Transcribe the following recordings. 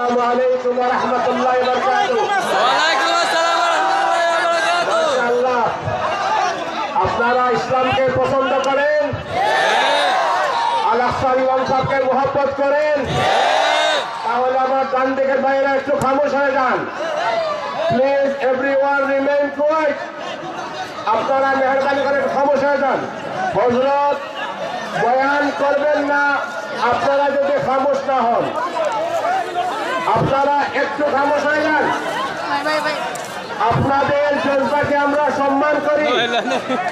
আসসালামু আলাইকুম ওয়া রাহমাতুল্লাহি ওয়া বারাকাতুহু। ওয়া আলাইকুম আসসালাম ওয়া রাহমাতুল্লাহি ওয়া বারাকাতুহু। মাশাআল্লাহ, আপনারা ইসলামকে পছন্দ করেন, আল-আকসার ইমাম সাহেবকে মুহাব্বত করেন, তাহলে আমার ডান দিকের বাইরে একটু খামোশ হয়ে যান। Please everyone remain quiet. আপনারা মেহরবানি করে খামোশ হয়ে যান। হযরত বয়ান করবেন না আপনারা যদি খামোশ না হন। আপনারা একটু খামোশ হয়ে যান। আপনাদের জজবাকে আমরা সম্মান করি,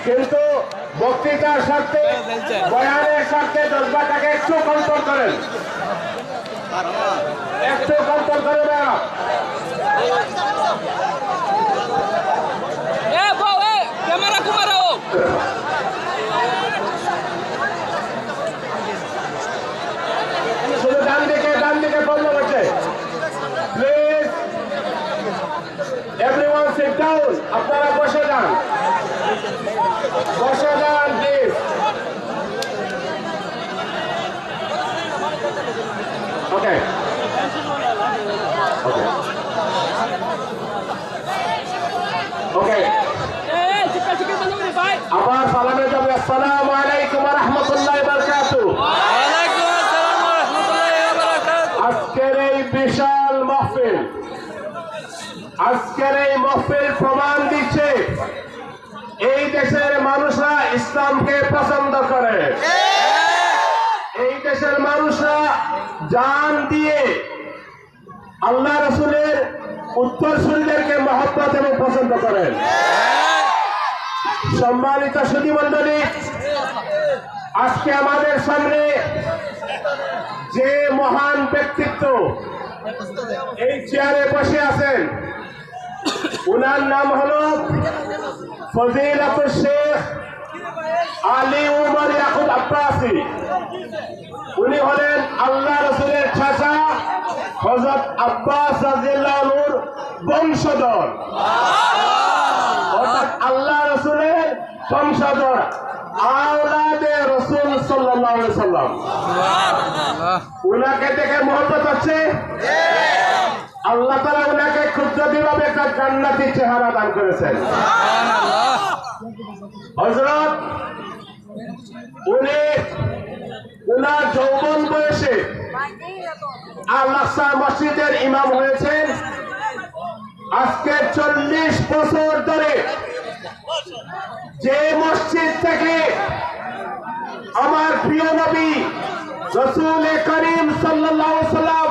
কিন্তু বক্তৃতার স্বার্থে বয়ানের স্বার্থে জজবাটাকে একটু কন্ট্রোল করেন, একটু কন্ট্রোল করে দেওয়া। ক্যামেরা কুমারাও শুধু ডান দিকে বন্ধ করছে। Please everyone sit down. আপনারা বসে যান, বসে যান প্লিজ। ওকে ওকে আবার সালামে যাবে। আসসালামু আলাইকুম ওয়া রাহমাতুল্লাহি ওয়া বারাকাতুহু। আজকের এই বিশাল মাহফিল, আজকের এই মাহফিল প্রমাণ দিচ্ছে এই দেশের মানুষরা ইসলামকে পছন্দ করে। এই দেশের মানুষরা জান দিয়ে আল্লাহ রাসূলের উত্তরসূরিদেরকে মহব্বত এবং পছন্দ করেন। সম্মানিত সুধী মণ্ডলী, আজকে আমাদের সামনে যে মহান ব্যক্তিত্ব এই চেয়ারে বসে আছেন, উনার নাম হলো ফজিলাতুল শেখ আলী উমর ইয়াকুব আব্বাসী। উনি হলেন আল্লাহ রাসূলের চাচা হযরত আব্বাস রাদিয়াল্লাহু আনহুর বংশধর, অর্থাৎ আল্লাহ রাসূলের বংশধর, আওলাদে রাসূল সাল্লাল্লাহু আলাইহি সাল্লাম। উনাকে দেখে মহব্বত হচ্ছে। আল্লাহ তাআলা উনাকে ক্ষুদ্রভাবে একটা জান্নাতি চেহারা দান করেছেন। হযরত উনি উনার যৌবন বয়সে আল-আকসা মসজিদের ইমাম হয়েছেন। আজকে 40 বছর ধরে যে মসজিদ থেকে আমার প্রিয় নবী রাসূল করিম সাল্লাল্লাহু আলাইহি ওয়াসাল্লাম